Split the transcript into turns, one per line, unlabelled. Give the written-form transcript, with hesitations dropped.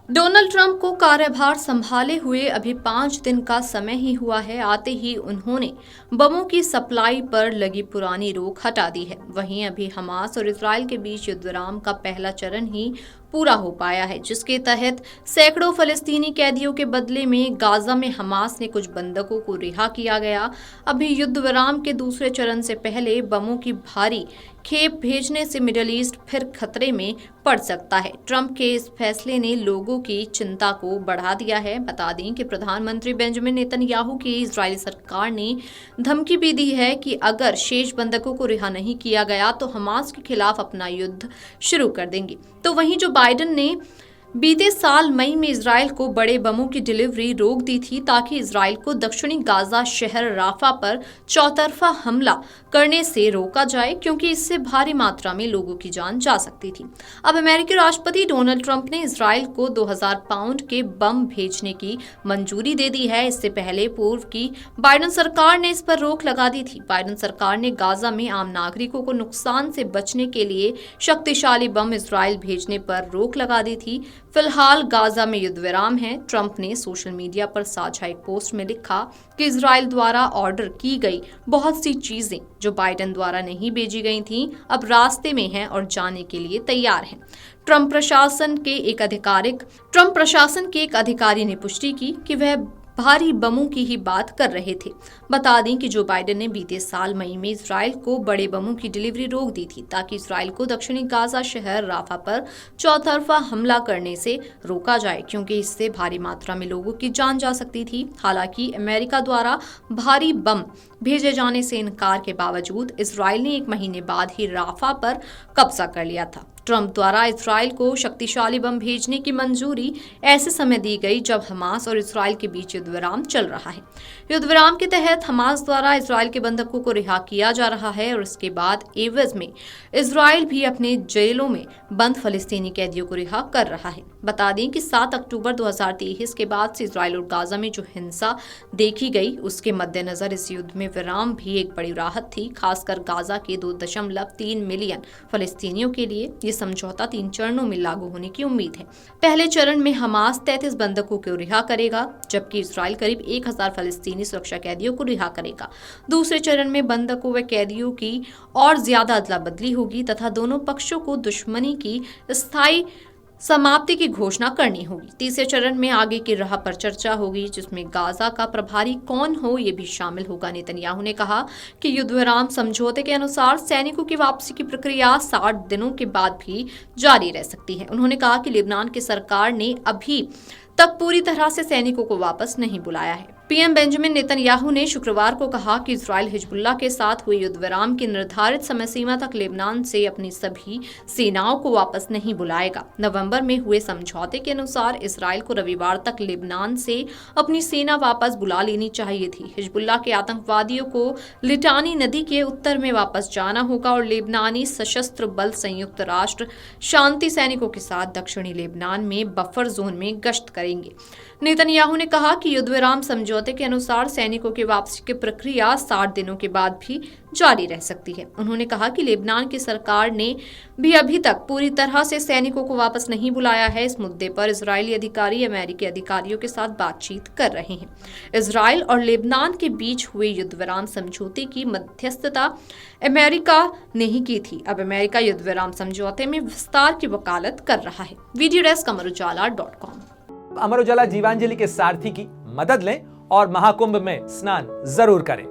Donald Trump को कार्यभार संभाले हुए अभी 5 दिन का समय ही हुआ है। आते ही उन्होंने बमों की सप्लाई पर लगी पुरानी रोक हटा दी है। वहीं अभी हमास और इजराइल के बीच युद्ध विराम का पहला चरण ही पूरा हो पाया है, जिसके तहत सैकड़ों फलस्तीनी कैदियों के बदले में गाजा में हमास ने कुछ बंधकों को रिहा किया गया। अभी युद्ध विराम के दूसरे चरण से पहले बमों की भारी खेप भेजने से मिडिल ईस्ट फिर खतरे में पड़ सकता है। ट्रंप के इस फैसले ने लोगों की चिंता को बढ़ा दिया है। बता दें कि प्रधानमंत्री बेंजामिन नेतन्याहू की इजरायली सरकार ने धमकी भी दी है कि अगर शेष बंधकों को रिहा नहीं किया गया तो हमास के खिलाफ अपना युद्ध शुरू कर देंगे। तो वहीं जो बाइडेन ने बीते साल मई में इजराइल को बड़े बमों की डिलीवरी रोक दी थी ताकि इजराइल को दक्षिणी गाजा शहर राफा पर चौतरफा हमला करने से रोका जाए, क्योंकि इससे भारी मात्रा में लोगों की जान जा सकती थी। अब अमेरिकी राष्ट्रपति डोनाल्ड ट्रंप ने इजराइल को 2000 पाउंड के बम भेजने की मंजूरी दे दी है। इससे पहले पूर्व की बाइडेन सरकार ने इस पर रोक लगा दी थी। बाइडेन सरकार ने गाजा में आम नागरिकों को नुकसान से बचने के लिए शक्तिशाली बम इजराइल भेजने पर रोक लगा दी थी। फिलहाल गाजा में युद्ध विराम है। ट्रंप ने सोशल मीडिया पर साझा एक पोस्ट में लिखा कि इजराइल द्वारा ऑर्डर की गई बहुत सी चीजें जो बाइडेन द्वारा नहीं भेजी गई थीं, अब रास्ते में हैं और जाने के लिए तैयार हैं। ट्रंप प्रशासन के एक अधिकारी ने पुष्टि की कि वह भारी बमों की ही बात कर रहे थे। बता दें कि जो बाइडेन ने बीते साल मई में इजराइल को बड़े बमों की डिलीवरी रोक दी थी ताकि इजराइल को दक्षिणी गाजा शहर राफा पर चौतरफा हमला करने से रोका जाए, क्योंकि इससे भारी मात्रा में लोगों की जान जा सकती थी। हालांकि अमेरिका द्वारा भारी बम भेजे जाने से इनकार के बावजूद इजराइल ने 1 महीने बाद ही राफा पर कब्जा कर लिया था। ट्रंप द्वारा इजराइल को शक्तिशाली बम भेजने की मंजूरी ऐसे समय दी गई जब हमास और इजराइल के बीच युद्ध विराम चल रहा है। युद्ध विराम के तहत हमास द्वारा इजराइल के बंधकों को रिहा किया जा रहा है और इसके बाद एवज में इजराइल भी अपने जेलों में बंद फलस्तीनी कैदियों को रिहा कर रहा है। बता दें कि 7 अक्टूबर 2023 के बाद से इजराइल और गाजा में जो हिंसा देखी गई, उसके मद्देनजर इस युद्ध में विराम भी एक बड़ी राहत थी। खासकर गाजा के 2.3 मिलियन फलस्तीनियों के लिए ये समझौता 3 चरणों में लागू होने की उम्मीद है। पहले चरण में हमास 33 बंधकों को रिहा करेगा, जबकि इजराइल करीब 1000 फलस्तीनी सुरक्षा कैदियों को रिहा करेगा। दूसरे चरण में बंधकों व कैदियों की और ज्यादा अदला बदली होगी तथा दोनों पक्षों को दुश्मनी की स्थायी समाप्ति की घोषणा करनी होगी। तीसरे चरण में आगे की राह पर चर्चा होगी, जिसमें गाजा का प्रभारी कौन हो ये भी शामिल होगा। नेतन्याहू ने कहा कि युद्ध विराम समझौते के अनुसार सैनिकों की वापसी की प्रक्रिया 60 दिनों के बाद भी जारी रह सकती है। उन्होंने कहा कि लेबनान की सरकार ने अभी तक पूरी तरह से सैनिकों को वापस नहीं बुलाया है। पीएम बेंजामिन नेतन्याहू ने शुक्रवार को कहा कि इजराइल हिजबुल्ला के साथ हुए युद्ध विराम की निर्धारित समय सीमा तक लेबनान से अपनी सभी सेनाओं को वापस नहीं बुलाएगा। नवंबर में हुए समझौते के अनुसार इजराइल को रविवार तक लेबनान से अपनी सेना वापस बुला लेनी चाहिए थी। हिजबुल्ला के आतंकवादियों को लिटानी नदी के उत्तर में वापस जाना होगा और लेबनानी सशस्त्र बल संयुक्त राष्ट्र शांति सैनिकों के साथ दक्षिणी लेबनान में बफर जोन में गश्त करेंगे। नेतन्याहू ने कहा कि युद्ध विराम समझौते के अनुसार सैनिकों की वापसी की प्रक्रिया 60 दिनों के बाद भी जारी रह सकती है। उन्होंने कहा कि लेबनान की सरकार ने भी अभी तक पूरी तरह से सैनिकों को वापस नहीं बुलाया है। इस मुद्दे पर इजरायली अधिकारी अमेरिकी अधिकारियों के साथ बातचीत कर रहे हैं। इजराइल और लेबनान के बीच हुए युद्ध विराम समझौते की मध्यस्थता अमेरिका ने ही की थी। अब अमेरिका युद्ध विराम समझौते में विस्तार की वकालत कर रहा है। Video desk अमरउजाला.com।
अमर उजाला जीवांजलि के सारथी की मदद लें और महाकुंभ में स्नान जरूर करें।